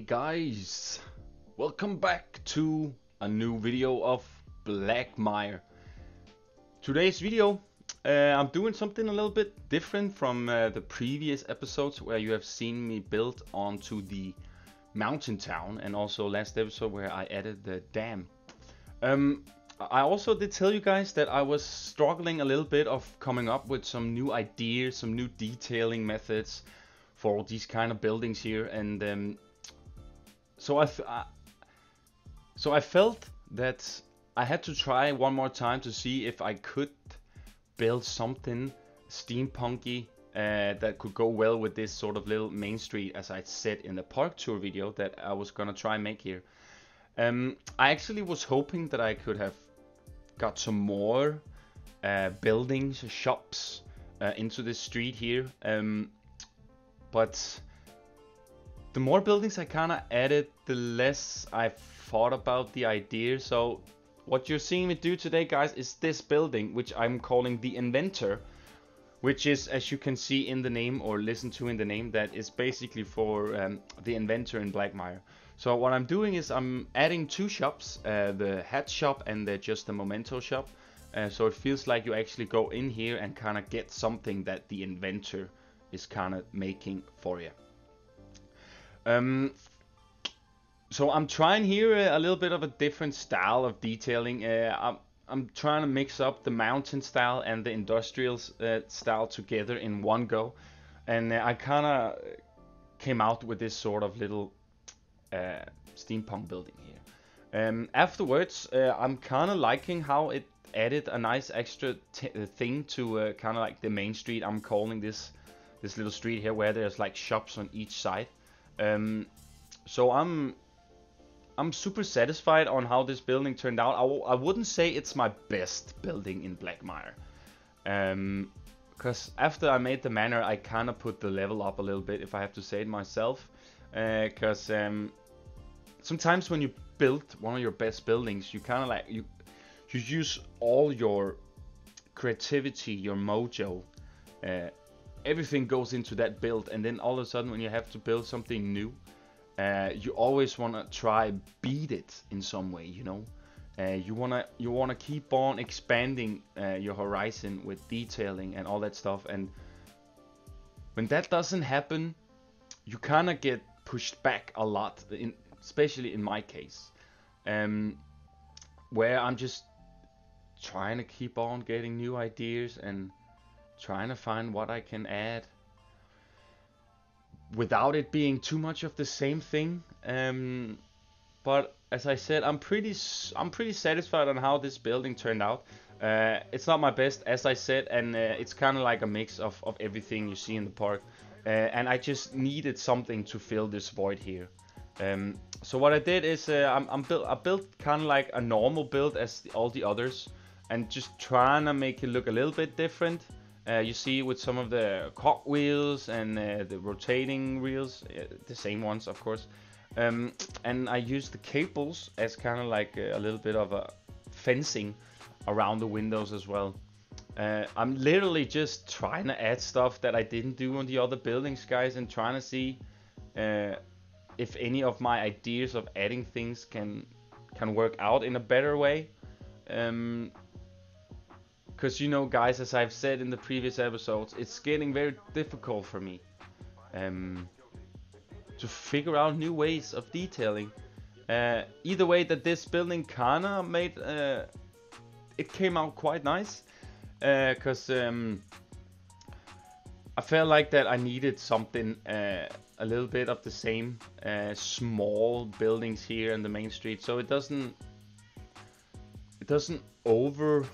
Guys, welcome back to a new video of Blackmire. Today's video, I'm doing something a little bit different from the previous episodes where you have seen me build onto the mountain town, and also last episode where I added the dam. I also did tell you guys that I was struggling a little bit of coming up with some new ideas, some new detailing methods for these kind of buildings here, and so I felt that I had to try one more time to see if I could build something steampunky that could go well with this sort of little main street, as I said in the park tour video that I was gonna try and make here. I actually was hoping that I could have got some more buildings, shops into this street here, but the more buildings I kind of added, the less I thought about the idea. So what you're seeing me do today, guys, is this building, which I'm calling the Inventor, which is, as you can see in the name, or listen to in the name, that is basically for the Inventor in Blackmire. So what I'm doing is I'm adding two shops, the hat shop and just the memento shop. So it feels like you actually go in here and kind of get something that the Inventor is kind of making for you. So I'm trying here a little bit of a different style of detailing. I'm trying to mix up the mountain style and the industrial style together in one go, and I kind of came out with this sort of little steampunk building here. Afterwards, I'm kind of liking how it added a nice extra thing to kind of like the main street. I'm calling this little street here where there's like shops on each side. So I'm super satisfied on how this building turned out. I wouldn't say it's my best building in Blackmire, because after I made the manor, I kind of put the level up a little bit, if I have to say it myself. Because sometimes when you build one of your best buildings, you kind of like you use all your creativity, your mojo. Everything goes into that build, and then all of a sudden when you have to build something new, you always want to try beat it in some way, you know. You wanna keep on expanding your horizon with detailing and all that stuff, and when that doesn't happen, you kind of get pushed back a lot, especially in my case, where I'm just trying to keep on getting new ideas and trying to find what I can add without it being too much of the same thing. But as I said, I'm pretty satisfied on how this building turned out. It's not my best, as I said, and it's kind of like a mix of everything you see in the park. And I just needed something to fill this void here. So what I did is I built kind of like a normal build as all the others, and just trying to make it look a little bit different. You see with some of the cogwheels and the rotating wheels, the same ones of course. And I used the cables as kind of like a little bit of a fencing around the windows as well. I'm literally just trying to add stuff that I didn't do on the other buildings, guys, and trying to see if any of my ideas of adding things can work out in a better way. Because, you know, guys, as I've said in the previous episodes, it's getting very difficult for me to figure out new ways of detailing. Either way, that this building kinda made it came out quite nice, because I felt like that I needed something a little bit of the same, small buildings here in the main street, so it doesn't over.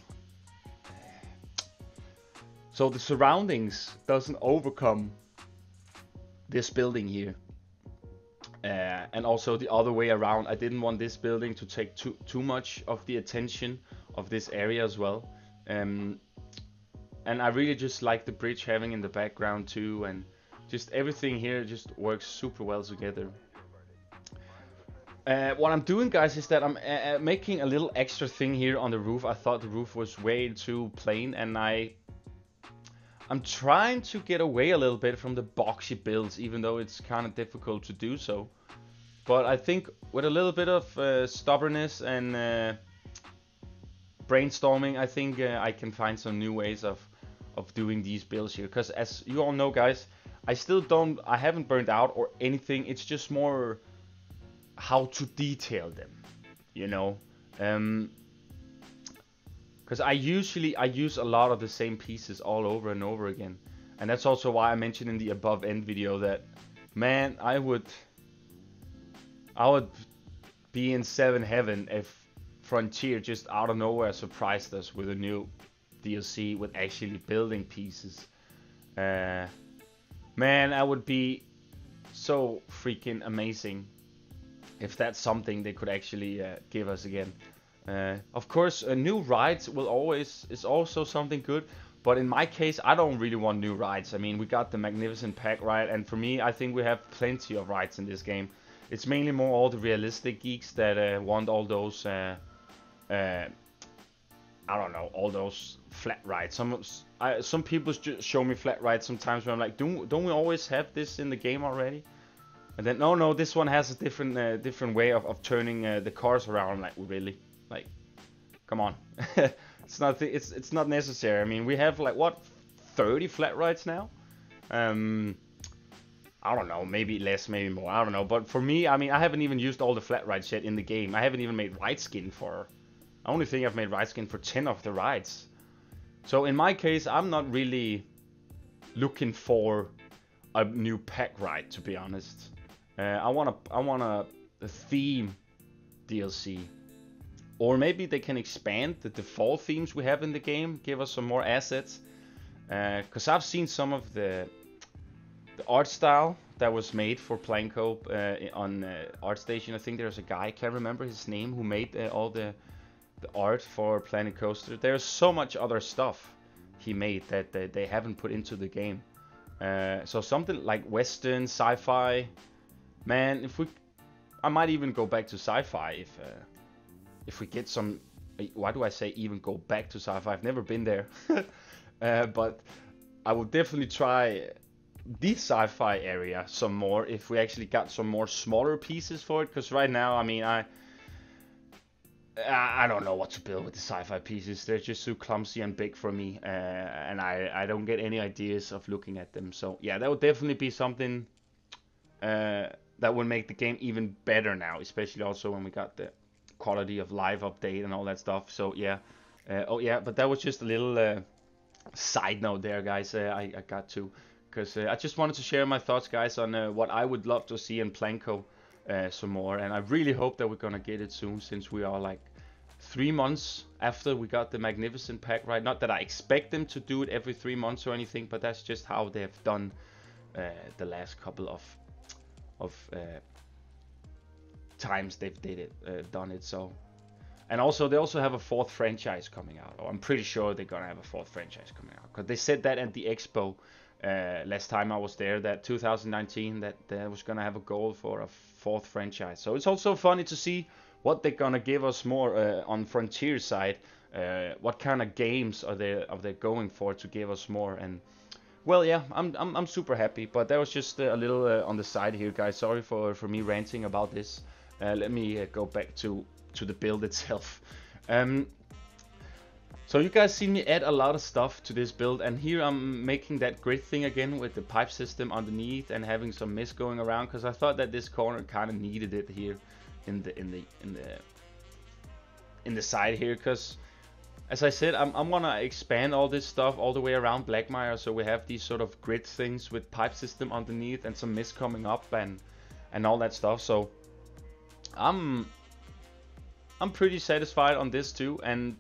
So the surroundings doesn't overcome this building here, and also the other way around. I didn't want this building to take too much of the attention of this area as well, and I really just like the bridge having in the background too, and just everything here just works super well together. What I'm doing, guys, is that I'm making a little extra thing here on the roof. I thought the roof was way too plain, and I'm trying to get away a little bit from the boxy builds, even though it's kind of difficult to do so. But I think with a little bit of stubbornness and brainstorming, I think I can find some new ways of doing these builds here. Because as you all know, guys, I haven't burned out or anything. It's just more how to detail them, you know. Because I use a lot of the same pieces all over and over again. And that's also why I mentioned in the above end video that, man, I would be in 7 heaven if Frontier just out of nowhere surprised us with a new DLC with actually building pieces. Man, that would be so freaking amazing if that's something they could actually give us again. Of course, new rides is also something good. But in my case, I don't really want new rides. I mean, we got the Magnificent Pack ride, and for me, I think we have plenty of rides in this game. It's mainly more all the realistic geeks that want all those, I don't know, all those flat rides. Some people just show me flat rides sometimes where I'm like, don't we always have this in the game already? And then, no, this one has a different way of turning the cars around. I'm like, really? Like, come on. It's not necessary. I mean, we have like what, 30 flat rides now? I don't know, maybe less, maybe more. I don't know. But for me, I mean, I haven't even used all the flat rides yet in the game. I haven't even made ride skin for. I only think I've made ride skin for 10 of the rides. So in my case, I'm not really looking for a new pack ride, to be honest. I want a theme DLC. Or maybe they can expand the default themes we have in the game, give us some more assets. Because I've seen some of the art style that was made for playing co-op on ArtStation. I think there's a guy, I can't remember his name, who made all the art for Planet Coaster. There's so much other stuff he made that they haven't put into the game. So something like Western, sci-fi. Man, I might even go back to sci-fi if we get some. Why do I say even go back to sci-fi? I've never been there. But I would definitely try the sci-fi area some more if we actually got some more smaller pieces for it. Because right now, I mean, I don't know what to build with the sci-fi pieces. They're just so clumsy and big for me, and I don't get any ideas of looking at them. So yeah, that would definitely be something that would make the game even better now, especially also when we got the quality of life update and all that stuff. So yeah, oh yeah, but that was just a little side note there, guys. I got to, because I just wanted to share my thoughts, guys, on what I would love to see in Planko some more, and I really hope that we're gonna get it soon, since we are like 3 months after we got the Magnificent Pack, right? Not that I expect them to do it every 3 months or anything, but that's just how they've done the last couple of times they've done it. So, and also they also have a 4th franchise coming out, or I'm pretty sure they're gonna have a 4th franchise coming out, because they said that at the expo last time I was there, that 2019, that they was gonna have a goal for a 4th franchise. So it's also funny to see what they're gonna give us more on Frontier side. What kind of games are they going for to give us more? And well, yeah, I'm super happy. But that was just a little on the side here, guys. Sorry for me ranting about this. Let me go back to the build itself. So you guys seen me add a lot of stuff to this build, and here I'm making that grid thing again with the pipe system underneath and having some mist going around, because I thought that this corner kind of needed it here in the side here, because as I said, I'm gonna expand all this stuff all the way around Blackmire, so we have these sort of grid things with pipe system underneath and some mist coming up and all that stuff. So I'm pretty satisfied on this too, and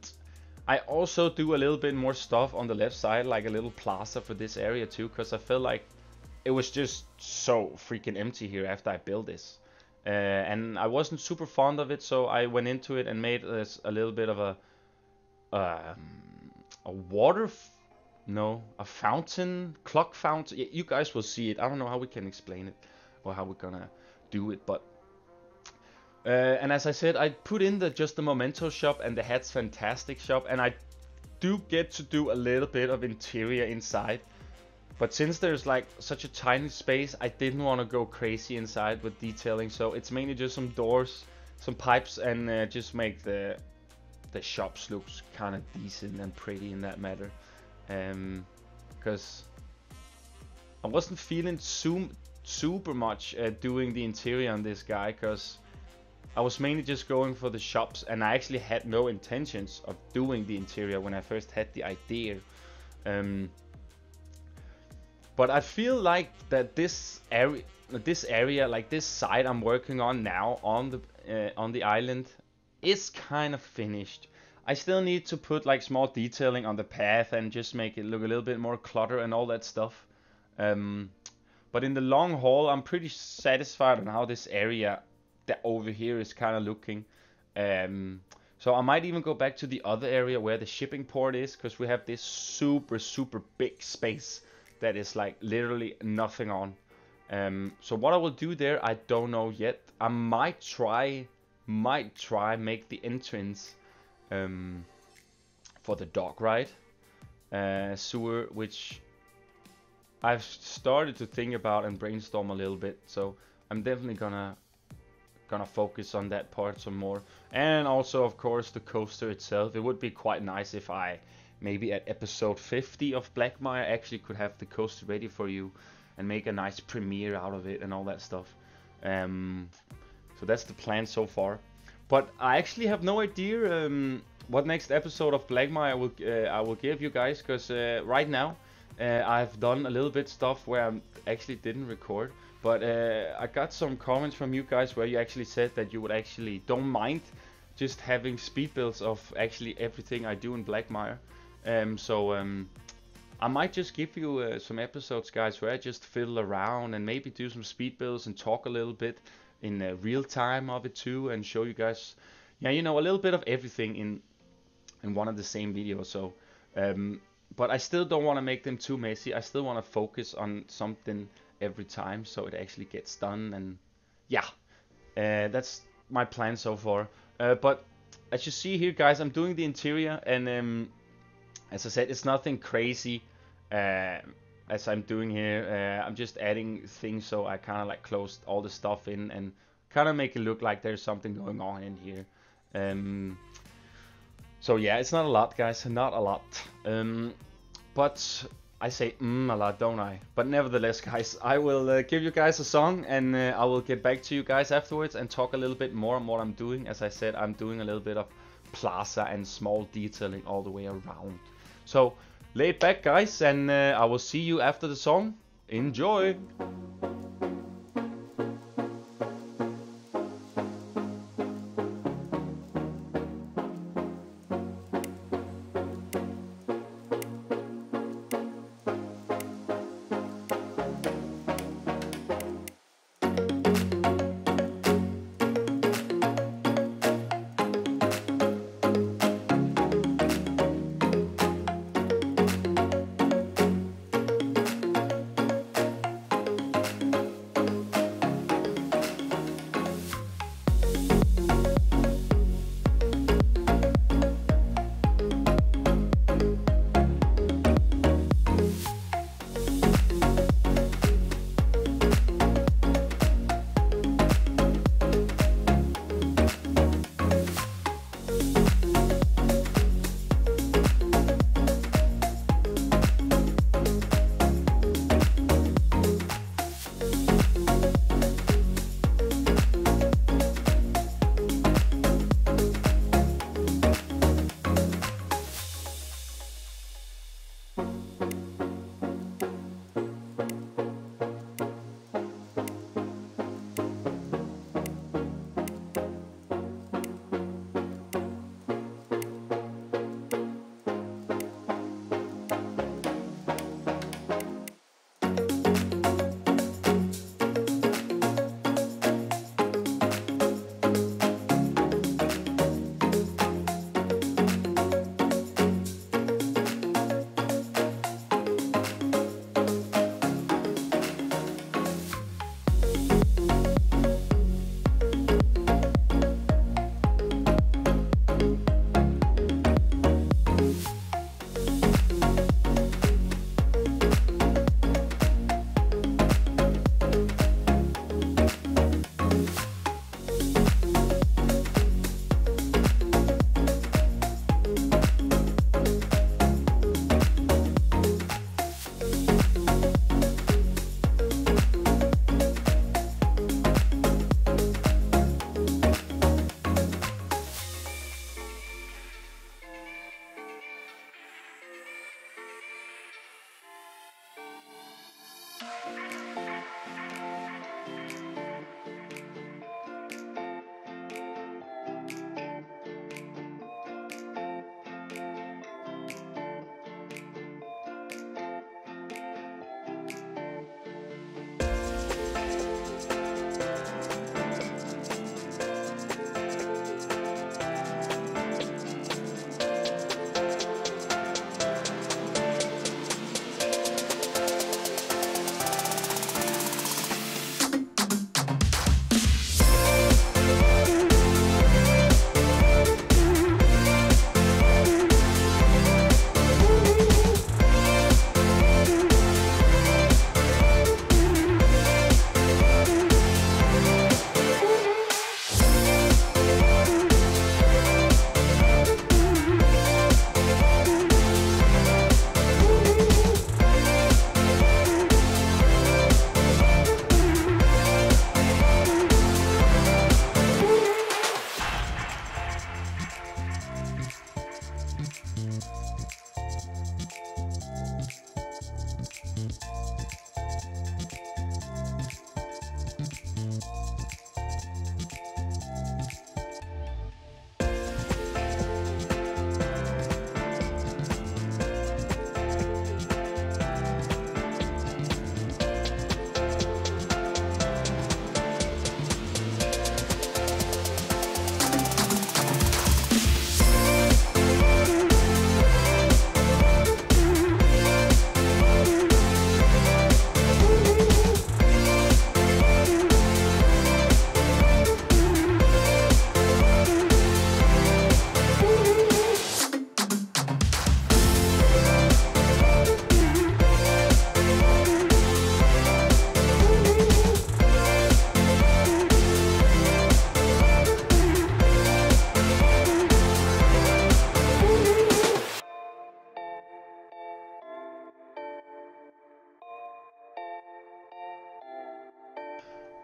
I also do a little bit more stuff on the left side, like a little plaza for this area too, because I felt like it was just so freaking empty here after I built this. And I wasn't super fond of it, so I went into it and made this a little bit of a fountain, clock fountain. You guys will see it. I don't know how we can explain it or how we're gonna do it, but and as I said, I put in just the Memento shop and the Hats Fantastic shop, and I do get to do a little bit of interior inside. But since there's like such a tiny space, I didn't want to go crazy inside with detailing, so it's mainly just some doors, some pipes, and just make the shops looks kind of decent and pretty in that matter. Because I wasn't feeling super much doing the interior on this guy, because I was mainly just going for the shops, and I actually had no intentions of doing the interior when I first had the idea. But I feel like that this area, like this side I'm working on now on the island, is kind of finished. I still need to put like small detailing on the path and just make it look a little bit more clutter and all that stuff. But in the long haul, I'm pretty satisfied on how this area that over here is kind of looking. So I might even go back to the other area where the shipping port is, because we have this super big space that is like literally nothing on. So what I will do there, I don't know yet. I might try make the entrance for the dog ride sewer, which I've started to think about and brainstorm a little bit. So I'm definitely gonna focus on that part some more, and also of course the coaster itself. It would be quite nice if I maybe at episode 50 of Blackmire actually could have the coaster ready for you and make a nice premiere out of it and all that stuff. So that's the plan so far. But I actually have no idea what next episode of Blackmire I will give you guys, because right now I've done a little bit stuff where I actually didn't record. But I got some comments from you guys where you actually said that you would actually don't mind just having speed builds of actually everything I do in Blackmire. So I might just give you some episodes, guys, where I just fiddle around and maybe do some speed builds and talk a little bit in real time of it too, and show you guys, yeah, you know, a little bit of everything in one of the same video. So, but I still don't want to make them too messy. I still want to focus on something every time, so it actually gets done. And yeah, that's my plan so far. But as you see here, guys, I'm doing the interior, and as I said, it's nothing crazy as I'm doing here. I'm just adding things, so I kind of like closed all the stuff in and kind of make it look like there's something going on in here. So yeah, it's not a lot, guys, not a lot. But I say a lot, don't I? But nevertheless, guys, I will give you guys a song, and I will get back to you guys afterwards and talk a little bit more on what I'm doing. As I said, I'm doing a little bit of plaza and small detailing all the way around. So lay it back, guys, and I will see you after the song. Enjoy!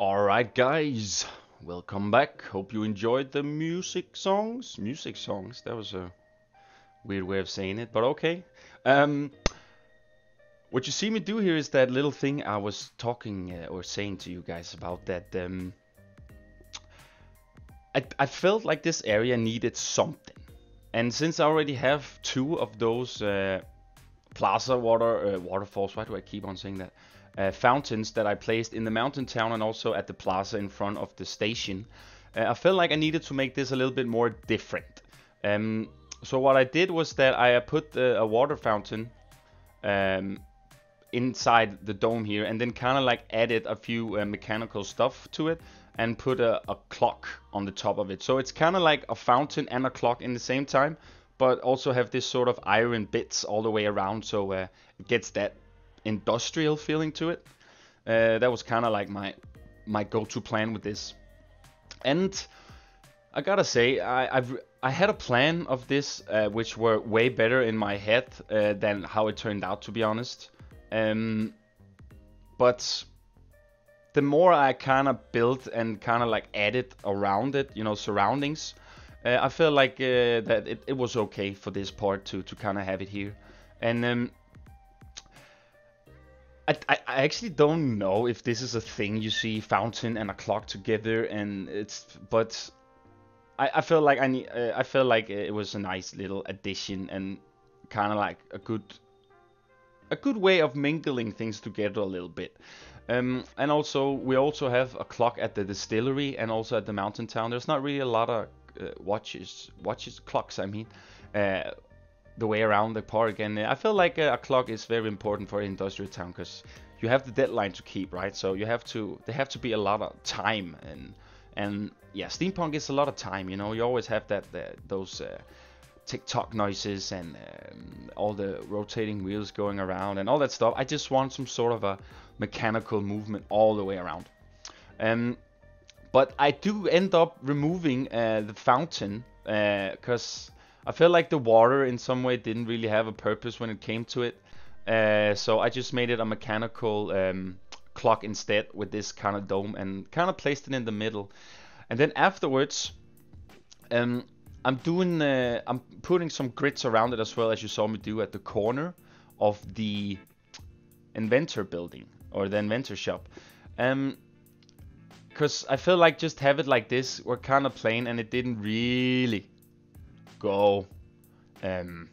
Alright guys, welcome back. Hope you enjoyed the music songs. Music songs, that was a weird way of saying it, but okay. What you see me do here is that little thing I was talking or saying to you guys about that I felt like this area needed something. And since I already have two of those plaza waterfalls, why do I keep on saying that? Fountains that I placed in the mountain town and also at the plaza in front of the station. I felt like I needed to make this a little bit more different. So what I did was that I put a water fountain inside the dome here, and then kind of like added a few mechanical stuff to it and put a clock on the top of it. So it's kind of like a fountain and a clock in the same time, but also have this sort of iron bits all the way around, so it gets that industrial feeling to it. That was kind of like my go-to plan with this. And I gotta say, I had a plan of this which were way better in my head than how it turned out, to be honest. But the more I kind of built and kind of like added around it, you know, surroundings, I feel like that it was okay for this part to kind of have it here. And I actually don't know if this is a thing you see fountain and a clock together, and but I feel like I feel like it was a nice little addition and kind of like a good way of mingling things together a little bit. And also we also have a clock at the distillery and also at the mountain town. There's not really a lot of clocks, I mean, the way around the park. And I feel like a clock is very important for industrial town, because you have the deadline to keep, right? So there have to be a lot of time, and yeah, steampunk is a lot of time, you know. You always have those tick-tock noises and all the rotating wheels going around and all that stuff. I just want some sort of a mechanical movement all the way around. But I do end up removing the fountain because I feel like the water in some way didn't really have a purpose when it came to it. So I just made it a mechanical clock instead with this kind of dome and kind of placed it in the middle. And then afterwards, I'm putting some grids around it as well, as you saw me do at the corner of the Inventor building or the Inventor shop. Because I feel like just have it like this, we're kind of plain, and it didn't really go. It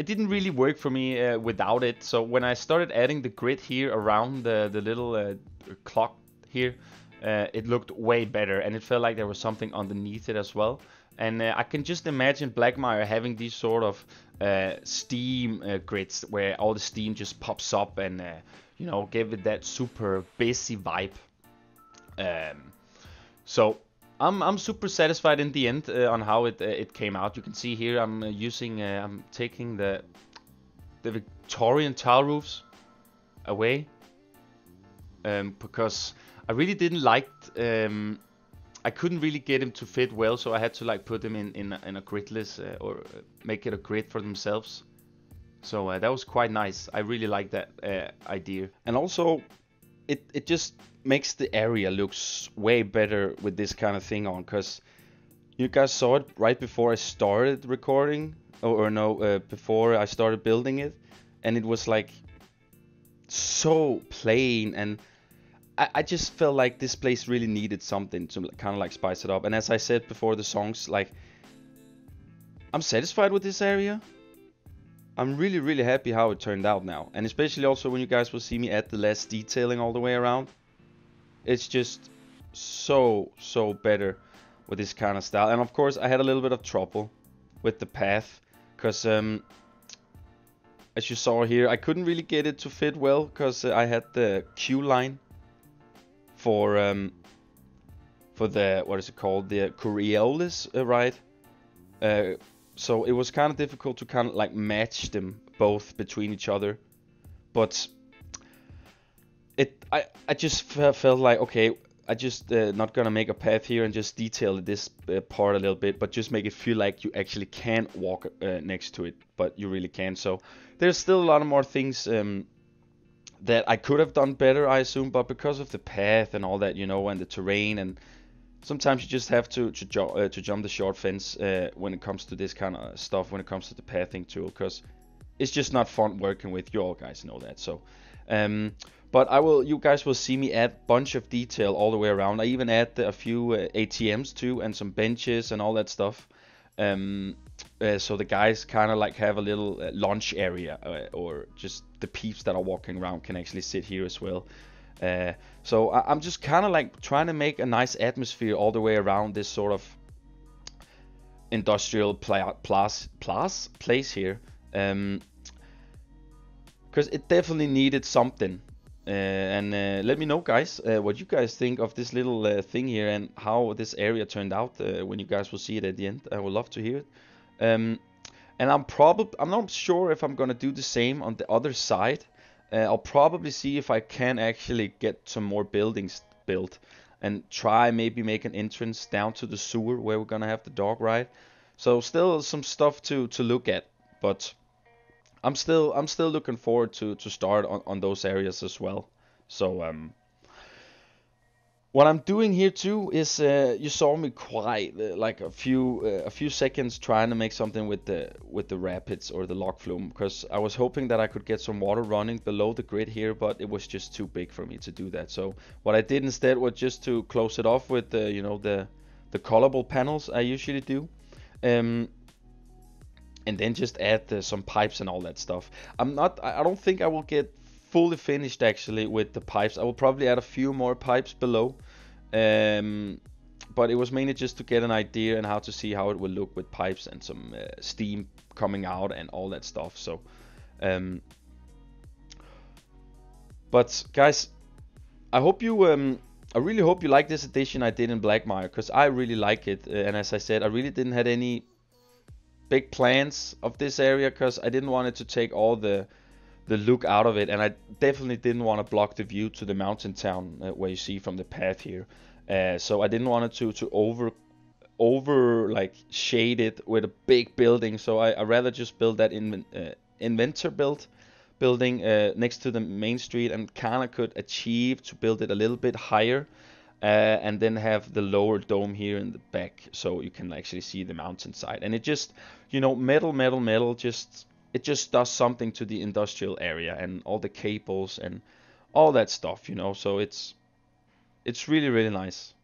didn't really work for me without it. So when I started adding the grid here around the little clock here, it looked way better, and it felt like there was something underneath it as well. And I can just imagine Blackmire having these sort of steam grids where all the steam just pops up and you know, give it that super busy vibe. So I'm super satisfied in the end on how it came out. You can see here I'm taking the Victorian tile roofs away because I really didn't like I couldn't really get them to fit well, so I had to like put them in a gridless or make it a grid for themselves. So that was quite nice. I really like that idea. And also it just makes the area looks way better with this kind of thing on, because you guys saw it right before I started recording, before I started building it, and it was like so plain, and I just felt like this place really needed something to kind of like spice it up. And as I said before the songs, like, I'm satisfied with this area. I'm really, really happy how it turned out now. And especially also when you guys will see me add the less detailing all the way around. It's just so better with this kind of style. And of course I had a little bit of trouble with the path, because as you saw here, I couldn't really get it to fit well, because I had the queue line for the, what is it called, the Coriolis ride. So it was kind of difficult to kind of like match them both between each other. But I just felt like, okay, I just not gonna make a path here and just detail this part a little bit, but just make it feel like you actually can walk next to it, but you really can. So there's still a lot of more things that I could have done better, I assume, but because of the path and all that, you know, and the terrain, and sometimes you just have to jump the short fence when it comes to this kind of stuff, when it comes to the pathing tool, because it's just not fun working with. You all guys know that. So, but you guys will see me add bunch of detail all the way around. I even add a few ATMs too, and some benches and all that stuff. So the guys kind of like have a little lunch area, or just the peeps that are walking around can actually sit here as well. So I'm just kind of like trying to make a nice atmosphere all the way around this sort of industrial place here, because it definitely needed something. And let me know, guys, what you guys think of this little thing here, and how this area turned out when you guys will see it at the end. I would love to hear it. And I'm not sure if I'm gonna do the same on the other side. I'll probably see if I can actually get some more buildings built, and try maybe make an entrance down to the sewer where we're gonna have the dog ride. So still some stuff to look at, but I'm still looking forward to start on those areas as well. So what I'm doing here too is you saw me quite like a few seconds trying to make something with the rapids or the log flume, because I was hoping that I could get some water running below the grid here, but it was just too big for me to do that. So what I did instead was just to close it off with the, you know, the colorable panels I usually do, and then just add some pipes and all that stuff. I don't think I will get fully finished actually with the pipes. I will probably add a few more pipes below, but it was mainly just to get an idea and how to see how it will look with pipes and some steam coming out and all that stuff. So but guys, I really hope you like this edition I did in Blackmire, because I really like it, and as I said, I really didn't have any big plans of this area, because I didn't want it to take all the look out of it, and I definitely didn't want to block the view to the mountain town where you see from the path here. So I didn't want it to over like shade it with a big building. So I rather just build that Inventor building next to the main street, and kind of could achieve to build it a little bit higher, and then have the lower dome here in the back, so you can actually see the mountainside. And it just, you know, metal, just it just does something to the industrial area and all the cables and all that stuff, you know. So it's really nice.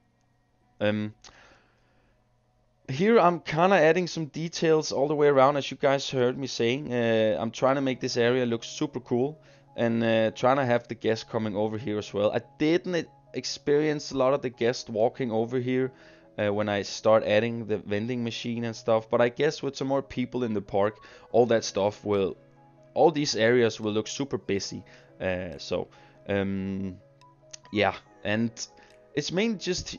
Here I'm kind of adding some details all the way around, as you guys heard me saying. I'm trying to make this area look super cool, and trying to have the guests coming over here as well. I didn't experience a lot of the guests walking over here when I start adding the vending machine and stuff, but I guess with some more people in the park, all these areas will look super busy. Yeah, and it's mainly just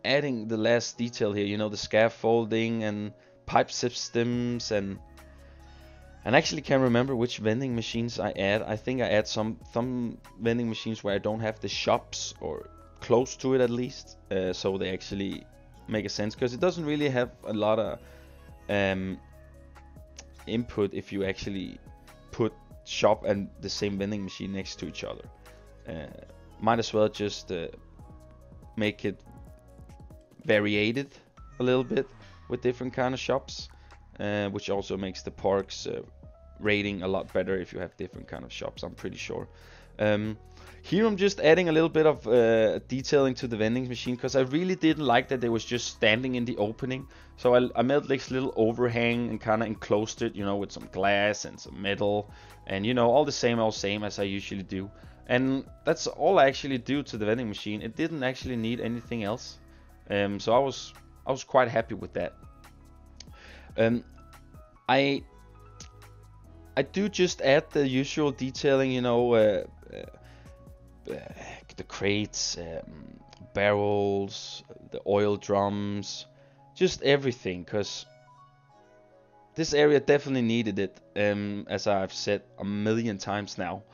adding the last detail here, you know, the scaffolding and pipe systems, and actually can't remember which vending machines I add. I think I add some vending machines where I don't have the shops, or close to it at least, so they actually make a sense, because it doesn't really have a lot of input if you actually put shop and the same vending machine next to each other. Might as well just make it variated a little bit with different kind of shops, which also makes the parks rating a lot better if you have different kind of shops, I'm pretty sure. Here I'm just adding a little bit of detailing to the vending machine, because I really didn't like that they was just standing in the opening. So I made like this little overhang and kind of enclosed it, you know, with some glass and some metal, and you know, all the same as I usually do. And that's all I actually do to the vending machine. It didn't actually need anything else. So I was quite happy with that. I do just add the usual detailing, you know, the crates, barrels, the oil drums, just everything, because this area definitely needed it, as I've said a million times now.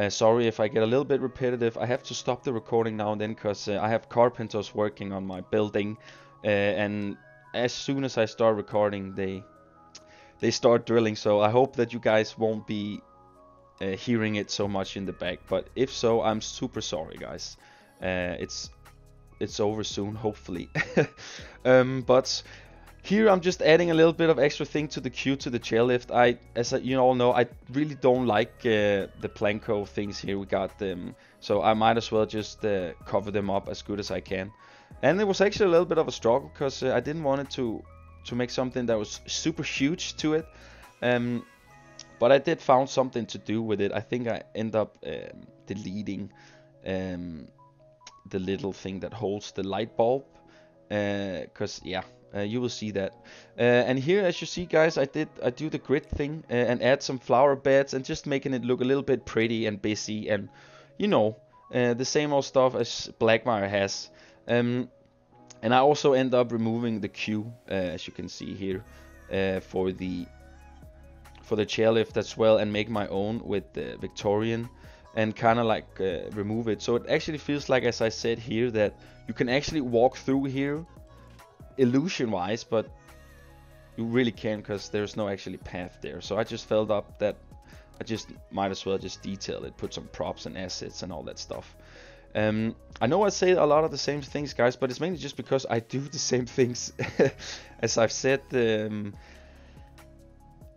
Sorry if I get a little bit repetitive. I have to stop the recording now and then, because I have carpenters working on my building, and as soon as I start recording, they start drilling. So I hope that you guys won't be hearing it so much in the back, but if so, I'm super sorry, guys. It's over soon, hopefully. But here I'm just adding a little bit of extra thing to the queue, to the chairlift. You all know, I really don't like the Planko things here. We got them, so I might as well just cover them up as good as I can. And it was actually a little bit of a struggle, because I didn't want it to make something that was super huge to it. But I did found something to do with it. I think I end up deleting the little thing that holds the light bulb, because yeah, you will see that. And here, as you see, guys, I do the grid thing and add some flower beds and just making it look a little bit pretty and busy, and you know, the same old stuff as Blackmire has. And I also end up removing the queue, as you can see here, for the chairlift as well, and make my own with the Victorian, and kind of like remove it. So it actually feels like, as I said here, that you can actually walk through here illusion wise, but you really can't, because there's no actually path there. So I just felt up that I just might as well just detail it, put some props and assets and all that stuff. I know I say a lot of the same things, guys, but it's mainly just because I do the same things. As I've said,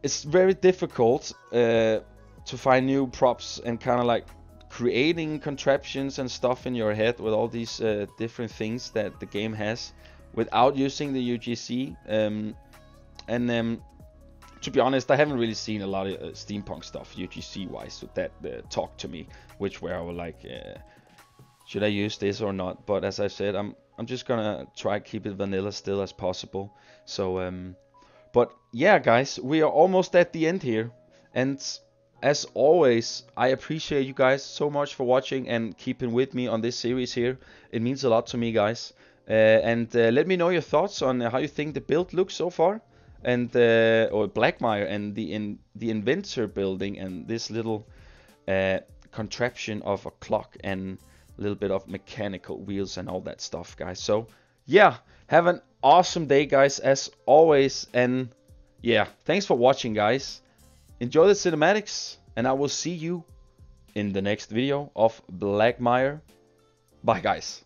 it's very difficult to find new props and kind of like creating contraptions and stuff in your head with all these different things that the game has without using the UGC. To be honest, I haven't really seen a lot of steampunk stuff UGC wise, so that talk to me, which where I was like, should I use this or not? But as I said, I'm just gonna try keep it vanilla still as possible. So but yeah, guys, we are almost at the end here, and as always, I appreciate you guys so much for watching and keeping with me on this series here. It means a lot to me, guys. And let me know your thoughts on how you think the build looks so far, and or Blackmire and the Inventor building, and this little contraption of a clock and a little bit of mechanical wheels and all that stuff, guys. So yeah, have an awesome day, guys, as always. And yeah, thanks for watching, guys. Enjoy the cinematics, and I will see you in the next video of Blackmire. Bye, guys.